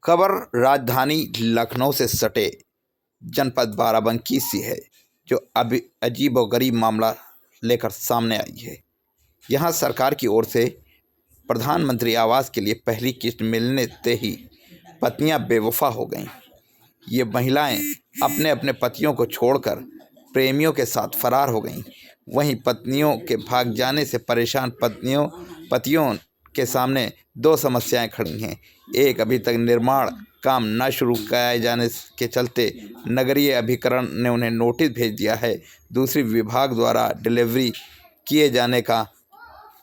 खबर राजधानी लखनऊ से सटे जनपद बाराबंकी से है, जो अभी अजीबोगरीब मामला लेकर सामने आई है। यहां सरकार की ओर से प्रधानमंत्री आवास के लिए पहली किस्त मिलने से ही पत्नियां बेवफा हो गईं। ये महिलाएं अपने अपने पतियों को छोड़कर प्रेमियों के साथ फरार हो गईं। वहीं पत्नियों के भाग जाने से परेशान पतियों के सामने दो समस्याएं खड़ी हैं। एक, अभी तक निर्माण काम न शुरू कराए जाने के चलते नगरीय अभिकरण ने उन्हें नोटिस भेज दिया है। दूसरी, विभाग द्वारा डिलीवरी किए जाने का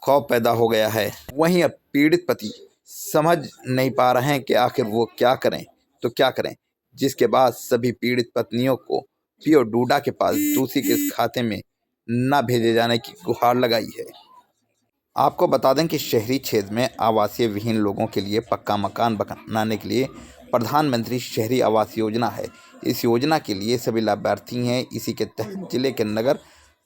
खौफ पैदा हो गया है। वहीं अब पीड़ित पति समझ नहीं पा रहे हैं कि आखिर वो क्या करें तो क्या करें, जिसके बाद सभी पीड़ित पत्नियों को पीओ डूडा के पास दूसरी किस्त खाते में न भेजे जाने की गुहार लगाई है। आपको बता दें कि शहरी क्षेत्र में आवासीय विहीन लोगों के लिए पक्का मकान बनाने के लिए प्रधानमंत्री शहरी आवास योजना है। इस योजना के लिए सभी लाभार्थी हैं। इसी के तहत जिले के नगर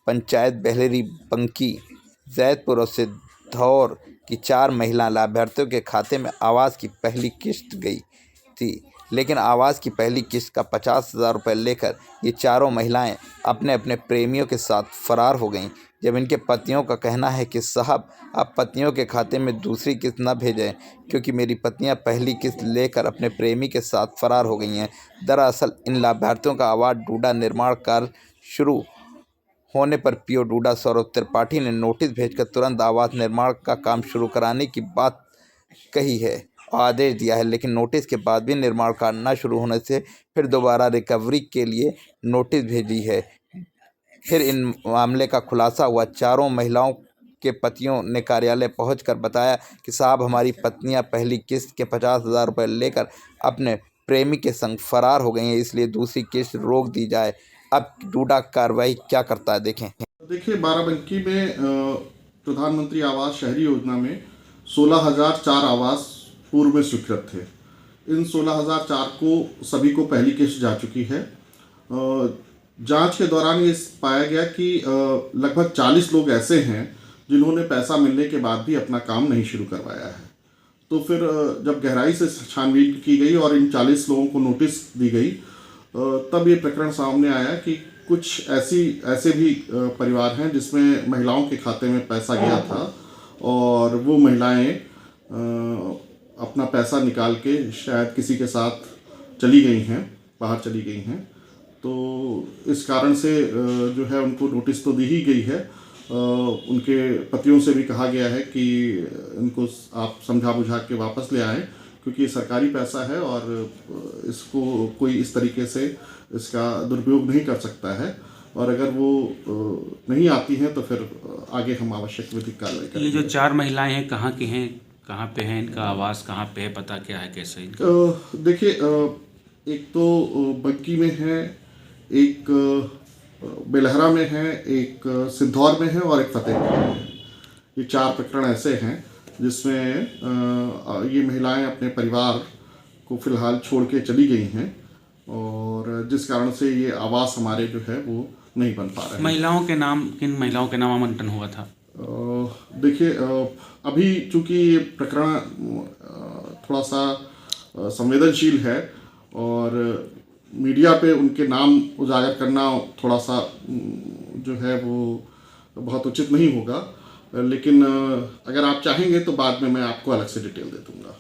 पंचायत बाराबंकी, जैदपुर और सिद्धौर की 4 महिला लाभार्थियों के खाते में आवास की पहली किस्त गई थी। लेकिन आवास की पहली किस्त का 50,000 रुपये लेकर ये चारों महिलाएं अपने अपने प्रेमियों के साथ फरार हो गईं। जब इनके पतियों का कहना है कि साहब, आप पत्नियों के खाते में दूसरी किस्त न भेजें, क्योंकि मेरी पत्नियां पहली किस्त लेकर अपने प्रेमी के साथ फरार हो गई हैं। दरअसल इन लाभार्थियों का आवास डूडा निर्माण कार्य शुरू होने पर पीओ डूडा सौरभ त्रिपाठी ने नोटिस भेजकर तुरंत आवास निर्माण का काम शुरू कराने की बात कही है, आदेश दिया है। लेकिन नोटिस के बाद भी निर्माण कार्य न शुरू होने से फिर दोबारा रिकवरी के लिए नोटिस भेजी है। फिर इन मामले का खुलासा हुआ। चारों महिलाओं के पतियों ने कार्यालय पहुंचकर बताया कि साहब, हमारी पत्नियां पहली किस्त के 50,000 रुपये लेकर अपने प्रेमी के संग फरार हो गई हैं, इसलिए दूसरी किस्त रोक दी जाए। अब डूडा कार्रवाई क्या करता है, देखें। देखिए, बाराबंकी में प्रधानमंत्री आवास शहरी योजना में 16,004 आवास पूर्व में स्वीकृत थे। इन 16,004 को सभी को पहली किस्त जा चुकी है। जांच के दौरान ये पाया गया कि लगभग 40 लोग ऐसे हैं जिन्होंने पैसा मिलने के बाद भी अपना काम नहीं शुरू करवाया है। तो फिर जब गहराई से छानबीन की गई और इन 40 लोगों को नोटिस दी गई, तब ये प्रकरण सामने आया कि कुछ ऐसे भी परिवार हैं जिसमें महिलाओं के खाते में पैसा गया था और वो महिलाएं अपना पैसा निकाल के शायद किसी के साथ चली गई हैं, बाहर चली गई हैं। तो इस कारण से जो है उनको नोटिस तो दी ही गई है। उनके पतियों से भी कहा गया है कि इनको आप समझा बुझा के वापस ले आएं, क्योंकि ये सरकारी पैसा है और इसको कोई इस तरीके से इसका दुरुपयोग नहीं कर सकता है। और अगर वो नहीं आती हैं तो फिर आगे हम आवश्यक विधिक कार्रवाई करेंगे। ये जो 4 महिलाएं हैं, कहाँ की हैं, कहाँ पे हैं, इनका आवास कहाँ पे है, पता क्या है, कैसे इनका? देखिए, एक तो बंकी में है, एक बेलहरा में है, एक सिद्धौर में है और एक फतेहपुर में है। ये 4 प्रकरण ऐसे हैं जिसमें ये महिलाएं अपने परिवार को फिलहाल छोड़ के चली गई हैं और जिस कारण से ये आवास हमारे जो है वो नहीं बन पा रहे हैं। महिलाओं के नाम, किन महिलाओं के नाम आवंटन हुआ था? देखिए, अभी चूंकि ये प्रकरण थोड़ा सा संवेदनशील है और मीडिया पे उनके नाम उजागर करना थोड़ा सा जो है वो बहुत उचित नहीं होगा। लेकिन अगर आप चाहेंगे तो बाद में मैं आपको अलग से डिटेल दे दूँगा।